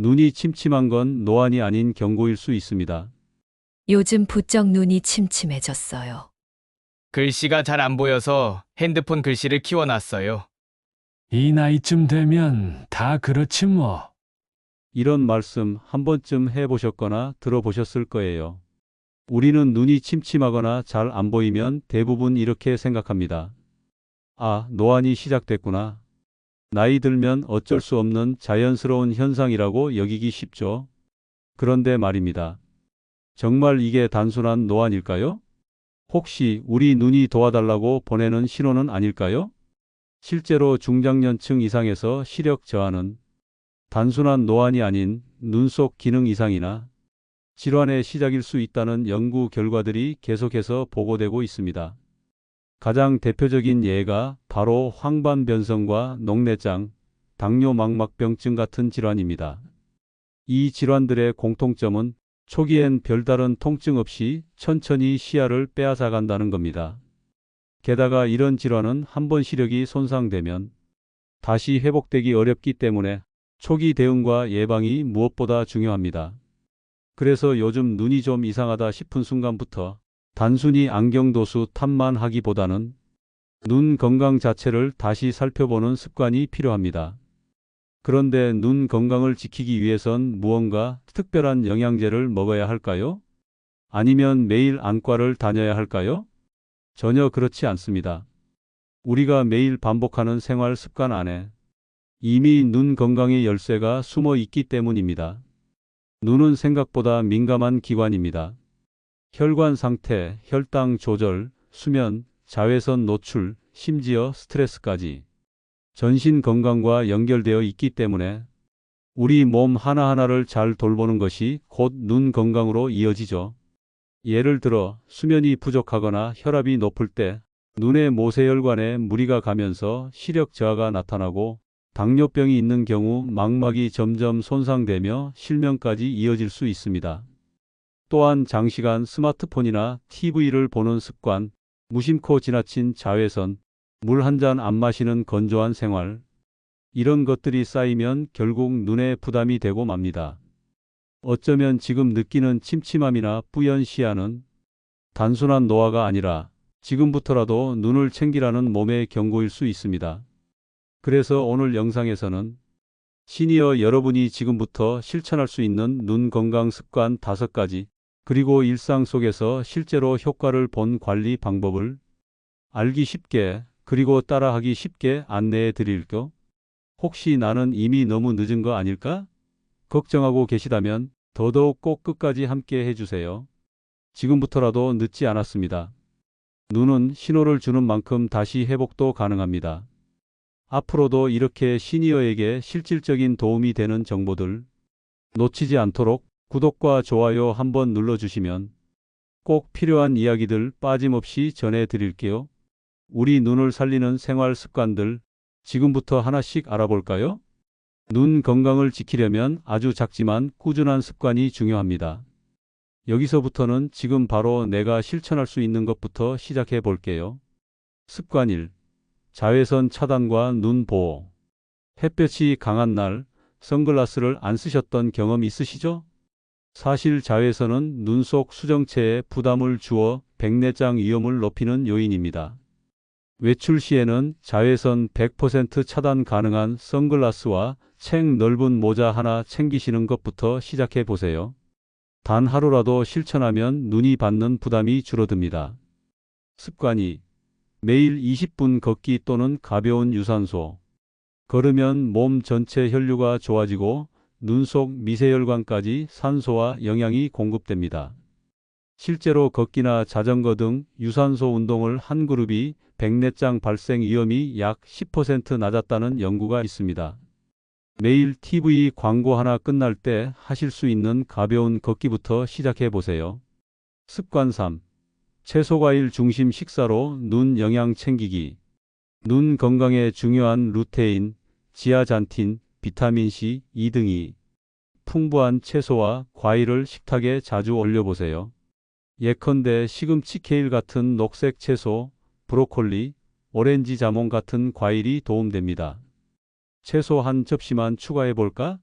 눈이 침침한 건 노안이 아닌 경고일 수 있습니다. 요즘 부쩍 눈이 침침해졌어요. 글씨가 잘 안 보여서 핸드폰 글씨를 키워놨어요. 이 나이쯤 되면 다 그렇지 뭐. 이런 말씀 한 번쯤 해보셨거나 들어보셨을 거예요. 우리는 눈이 침침하거나 잘 안 보이면 대부분 이렇게 생각합니다. 아, 노안이 시작됐구나. 나이 들면 어쩔 수 없는 자연스러운 현상이라고 여기기 쉽죠. 그런데 말입니다. 정말 이게 단순한 노안일까요? 혹시 우리 눈이 도와달라고 보내는 신호는 아닐까요? 실제로 중장년층 이상에서 시력 저하는 단순한 노안이 아닌 눈 속 기능 이상이나 질환의 시작일 수 있다는 연구 결과들이 계속해서 보고되고 있습니다. 가장 대표적인 예가 바로 황반변성과 녹내장, 당뇨망막병증 같은 질환입니다. 이 질환들의 공통점은 초기엔 별다른 통증 없이 천천히 시야를 빼앗아 간다는 겁니다. 게다가 이런 질환은 한번 시력이 손상되면 다시 회복되기 어렵기 때문에 초기 대응과 예방이 무엇보다 중요합니다. 그래서 요즘 눈이 좀 이상하다 싶은 순간부터 단순히 안경도수 탓만 하기보다는 눈 건강 자체를 다시 살펴보는 습관이 필요합니다. 그런데 눈 건강을 지키기 위해선 무언가 특별한 영양제를 먹어야 할까요? 아니면 매일 안과를 다녀야 할까요? 전혀 그렇지 않습니다. 우리가 매일 반복하는 생활 습관 안에 이미 눈 건강의 열쇠가 숨어 있기 때문입니다. 눈은 생각보다 민감한 기관입니다. 혈관 상태, 혈당 조절, 수면, 자외선 노출, 심지어 스트레스까지 전신 건강과 연결되어 있기 때문에 우리 몸 하나하나를 잘 돌보는 것이 곧 눈 건강으로 이어지죠. 예를 들어 수면이 부족하거나 혈압이 높을 때 눈의 모세혈관에 무리가 가면서 시력 저하가 나타나고 당뇨병이 있는 경우 망막이 점점 손상되며 실명까지 이어질 수 있습니다. 또한 장시간 스마트폰이나 TV를 보는 습관, 무심코 지나친 자외선, 물 한 잔 안 마시는 건조한 생활, 이런 것들이 쌓이면 결국 눈에 부담이 되고 맙니다. 어쩌면 지금 느끼는 침침함이나 뿌연 시야는 단순한 노화가 아니라 지금부터라도 눈을 챙기라는 몸의 경고일 수 있습니다. 그래서 오늘 영상에서는 시니어 여러분이 지금부터 실천할 수 있는 눈 건강 습관 5가지, 그리고 일상 속에서 실제로 효과를 본 관리 방법을 알기 쉽게 그리고 따라하기 쉽게 안내해 드릴게요. 혹시 나는 이미 너무 늦은 거 아닐까? 걱정하고 계시다면 더더욱 꼭 끝까지 함께 해주세요. 지금부터라도 늦지 않았습니다. 눈은 신호를 주는 만큼 다시 회복도 가능합니다. 앞으로도 이렇게 시니어에게 실질적인 도움이 되는 정보들 놓치지 않도록 구독과 좋아요 한번 눌러주시면 꼭 필요한 이야기들 빠짐없이 전해드릴게요. 우리 눈을 살리는 생활 습관들 지금부터 하나씩 알아볼까요? 눈 건강을 지키려면 아주 작지만 꾸준한 습관이 중요합니다. 여기서부터는 지금 바로 내가 실천할 수 있는 것부터 시작해 볼게요. 습관 1. 자외선 차단과 눈 보호. 햇볕이 강한 날 선글라스를 안 쓰셨던 경험 있으시죠? 사실 자외선은 눈 속 수정체에 부담을 주어 백내장 위험을 높이는 요인입니다. 외출 시에는 자외선 100% 차단 가능한 선글라스와 책 넓은 모자 하나 챙기시는 것부터 시작해 보세요. 단 하루라도 실천하면 눈이 받는 부담이 줄어듭니다. 습관 2. 매일 20분 걷기 또는 가벼운 유산소. 걸으면 몸 전체 혈류가 좋아지고 눈 속 미세혈관까지 산소와 영양이 공급됩니다. 실제로 걷기나 자전거 등 유산소 운동을 한 그룹이 백내장 발생 위험이 약 10% 낮았다는 연구가 있습니다. 매일 TV 광고 하나 끝날 때 하실 수 있는 가벼운 걷기부터 시작해 보세요. 습관 3. 채소과일 중심 식사로 눈 영양 챙기기. 눈 건강에 중요한 루테인, 지아잔틴, 비타민C, E 등이 풍부한 채소와 과일을 식탁에 자주 올려보세요. 예컨대 시금치 케일 같은 녹색 채소, 브로콜리, 오렌지 자몽 같은 과일이 도움됩니다. 채소 한 접시만 추가해 볼까?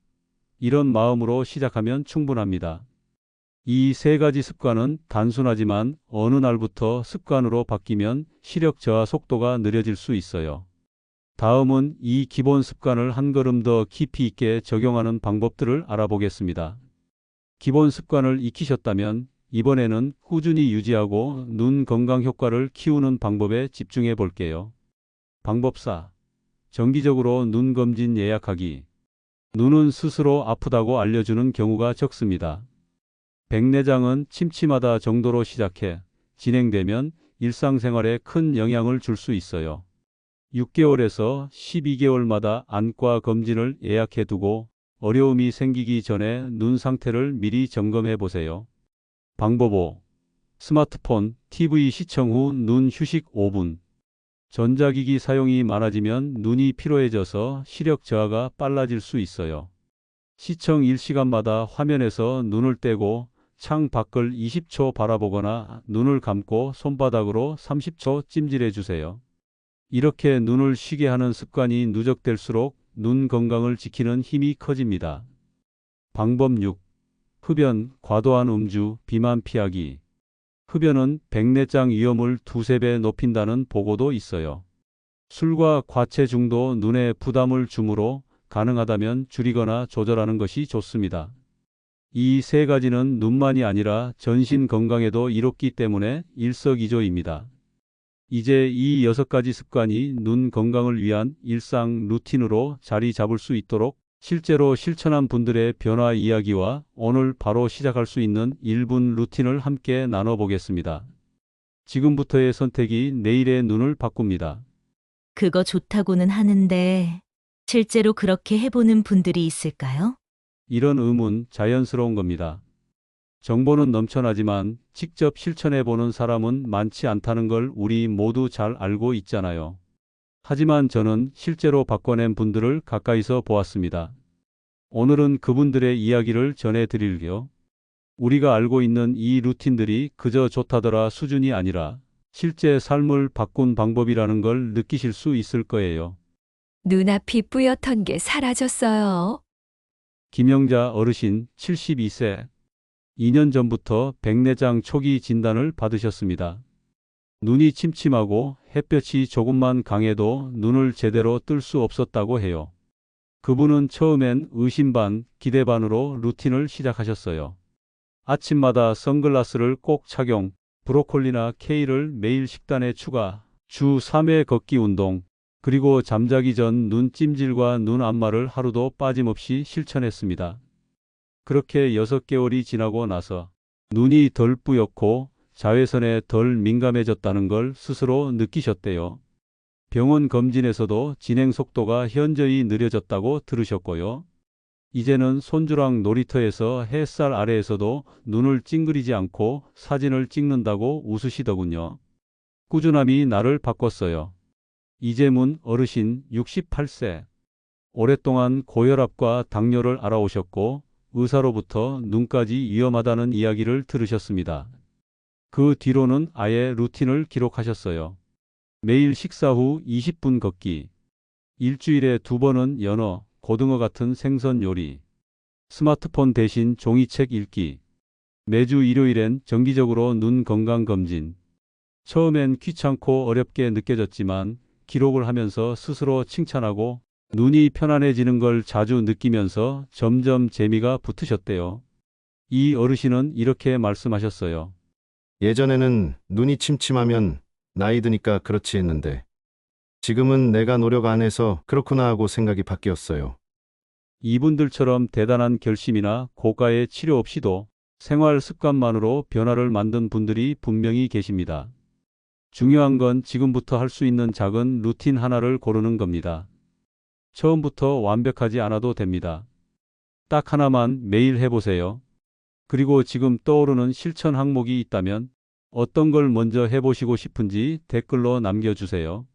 이런 마음으로 시작하면 충분합니다. 이 세 가지 습관은 단순하지만 어느 날부터 습관으로 바뀌면 시력 저하 속도가 느려질 수 있어요. 다음은 이 기본 습관을 한 걸음 더 깊이 있게 적용하는 방법들을 알아보겠습니다. 기본 습관을 익히셨다면 이번에는 꾸준히 유지하고 눈 건강 효과를 키우는 방법에 집중해 볼게요. 방법 4. 정기적으로 눈 검진 예약하기. 눈은 스스로 아프다고 알려주는 경우가 적습니다. 백내장은 침침하다 정도로 시작해 진행되면 일상생활에 큰 영향을 줄 수 있어요. 6개월에서 12개월마다 안과 검진을 예약해 두고 어려움이 생기기 전에 눈 상태를 미리 점검해 보세요. 방법 5. 스마트폰, TV 시청 후 눈 휴식 5분. 전자기기 사용이 많아지면 눈이 피로해져서 시력 저하가 빨라질 수 있어요. 시청 1시간마다 화면에서 눈을 떼고 창 밖을 20초 바라보거나 눈을 감고 손바닥으로 30초 찜질해 주세요. 이렇게 눈을 쉬게 하는 습관이 누적될수록 눈 건강을 지키는 힘이 커집니다. 방법 6. 흡연, 과도한 음주, 비만 피하기. 흡연은 백내장 위험을 두세 배 높인다는 보고도 있어요. 술과 과체중도 눈에 부담을 주므로 가능하다면 줄이거나 조절하는 것이 좋습니다. 이 세 가지는 눈만이 아니라 전신 건강에도 이롭기 때문에 일석이조입니다. 이제 이 6가지 습관이 눈 건강을 위한 일상 루틴으로 자리 잡을 수 있도록 실제로 실천한 분들의 변화 이야기와 오늘 바로 시작할 수 있는 1분 루틴을 함께 나눠보겠습니다. 지금부터의 선택이 내일의 눈을 바꿉니다. 그거 좋다고는 하는데 실제로 그렇게 해보는 분들이 있을까요? 이런 의문 자연스러운 겁니다. 정보는 넘쳐나지만 직접 실천해보는 사람은 많지 않다는 걸 우리 모두 잘 알고 있잖아요. 하지만 저는 실제로 바꿔낸 분들을 가까이서 보았습니다. 오늘은 그분들의 이야기를 전해드릴게요. 우리가 알고 있는 이 루틴들이 그저 좋다더라 수준이 아니라 실제 삶을 바꾼 방법이라는 걸 느끼실 수 있을 거예요. 눈앞이 뿌옇던 게 사라졌어요. 김영자 어르신 72세. 2년 전부터 백내장 초기 진단을 받으셨습니다. 눈이 침침하고 햇볕이 조금만 강해도 눈을 제대로 뜰 수 없었다고 해요. 그분은 처음엔 의심 반, 기대 반으로 루틴을 시작하셨어요. 아침마다 선글라스를 꼭 착용, 브로콜리나 케일을 매일 식단에 추가, 주 3회 걷기 운동, 그리고 잠자기 전 눈 찜질과 눈 안마를 하루도 빠짐없이 실천했습니다. 그렇게 6개월이 지나고 나서 눈이 덜 뿌옇고 자외선에 덜 민감해졌다는 걸 스스로 느끼셨대요. 병원 검진에서도 진행 속도가 현저히 느려졌다고 들으셨고요. 이제는 손주랑 놀이터에서 햇살 아래에서도 눈을 찡그리지 않고 사진을 찍는다고 웃으시더군요. 꾸준함이 나를 바꿨어요. 이재문 어르신 68세. 오랫동안 고혈압과 당뇨를 알아오셨고 의사로부터 눈까지 위험하다는 이야기를 들으셨습니다. 그 뒤로는 아예 루틴을 기록하셨어요. 매일 식사 후 20분 걷기, 일주일에 2번은 연어, 고등어 같은 생선 요리, 스마트폰 대신 종이책 읽기, 매주 일요일엔 정기적으로 눈 건강 검진. 처음엔 귀찮고 어렵게 느껴졌지만 기록을 하면서 스스로 칭찬하고 눈이 편안해지는 걸 자주 느끼면서 점점 재미가 붙으셨대요. 이 어르신은 이렇게 말씀하셨어요. 예전에는 눈이 침침하면 나이 드니까 그렇지 했는데 지금은 내가 노력 안 해서 그렇구나 하고 생각이 바뀌었어요. 이분들처럼 대단한 결심이나 고가의 치료 없이도 생활 습관만으로 변화를 만든 분들이 분명히 계십니다. 중요한 건 지금부터 할 수 있는 작은 루틴 하나를 고르는 겁니다. 처음부터 완벽하지 않아도 됩니다. 딱 하나만 매일 해보세요. 그리고 지금 떠오르는 실천 항목이 있다면 어떤 걸 먼저 해보시고 싶은지 댓글로 남겨주세요.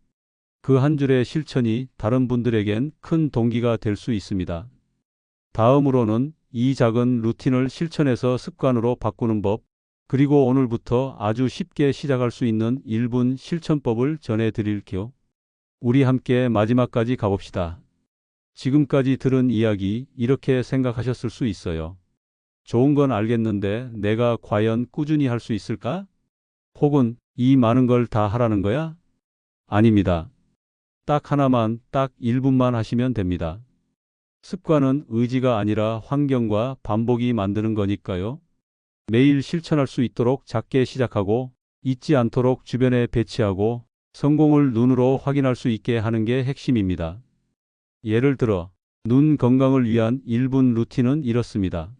그 한 줄의 실천이 다른 분들에겐 큰 동기가 될 수 있습니다. 다음으로는 이 작은 루틴을 실천해서 습관으로 바꾸는 법, 그리고 오늘부터 아주 쉽게 시작할 수 있는 1분 실천법을 전해드릴게요. 우리 함께 마지막까지 가봅시다. 지금까지 들은 이야기 이렇게 생각하셨을 수 있어요. 좋은 건 알겠는데 내가 과연 꾸준히 할 수 있을까? 혹은 이 많은 걸 다 하라는 거야? 아닙니다. 딱 하나만, 딱 1분만 하시면 됩니다. 습관은 의지가 아니라 환경과 반복이 만드는 거니까요. 매일 실천할 수 있도록 작게 시작하고 잊지 않도록 주변에 배치하고 성공을 눈으로 확인할 수 있게 하는 게 핵심입니다. 예를 들어 눈 건강을 위한 1분 루틴은 이렇습니다.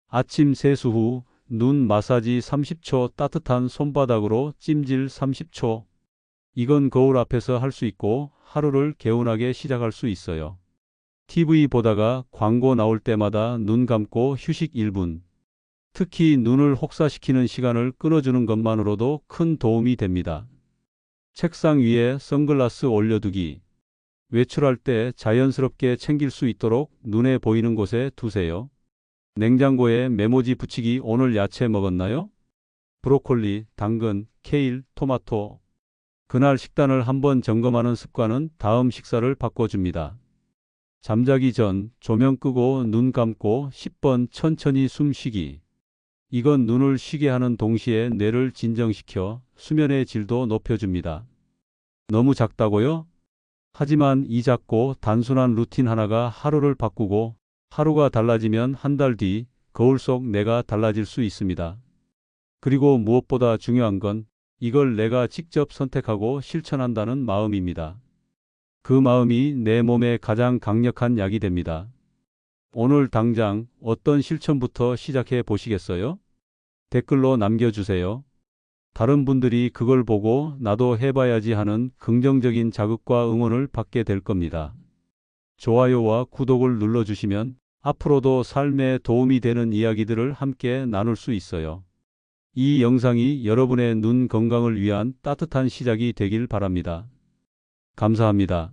아침 세수 후 눈 마사지 30초, 따뜻한 손바닥으로 찜질 30초. 이건 거울 앞에서 할 수 있고 하루를 개운하게 시작할 수 있어요. TV 보다가 광고 나올 때마다 눈 감고 휴식 1분. 특히 눈을 혹사시키는 시간을 끊어주는 것만으로도 큰 도움이 됩니다. 책상 위에 선글라스 올려두기. 외출할 때 자연스럽게 챙길 수 있도록 눈에 보이는 곳에 두세요. 냉장고에 메모지 붙이기. 오늘 야채 먹었나요? 브로콜리, 당근, 케일, 토마토. 그날 식단을 한번 점검하는 습관은 다음 식사를 바꿔줍니다. 잠자기 전 조명 끄고 눈 감고 10번 천천히 숨 쉬기. 이건 눈을 쉬게 하는 동시에 뇌를 진정시켜 수면의 질도 높여줍니다. 너무 작다고요? 하지만 이 작고 단순한 루틴 하나가 하루를 바꾸고 하루가 달라지면 한 달 뒤 거울 속 내가 달라질 수 있습니다. 그리고 무엇보다 중요한 건 이걸 내가 직접 선택하고 실천한다는 마음입니다. 그 마음이 내 몸에 가장 강력한 약이 됩니다. 오늘 당장 어떤 실천부터 시작해 보시겠어요? 댓글로 남겨주세요. 다른 분들이 그걸 보고 나도 해봐야지 하는 긍정적인 자극과 응원을 받게 될 겁니다. 좋아요와 구독을 눌러주시면 앞으로도 삶에 도움이 되는 이야기들을 함께 나눌 수 있어요. 이 영상이 여러분의 눈 건강을 위한 따뜻한 시작이 되길 바랍니다. 감사합니다.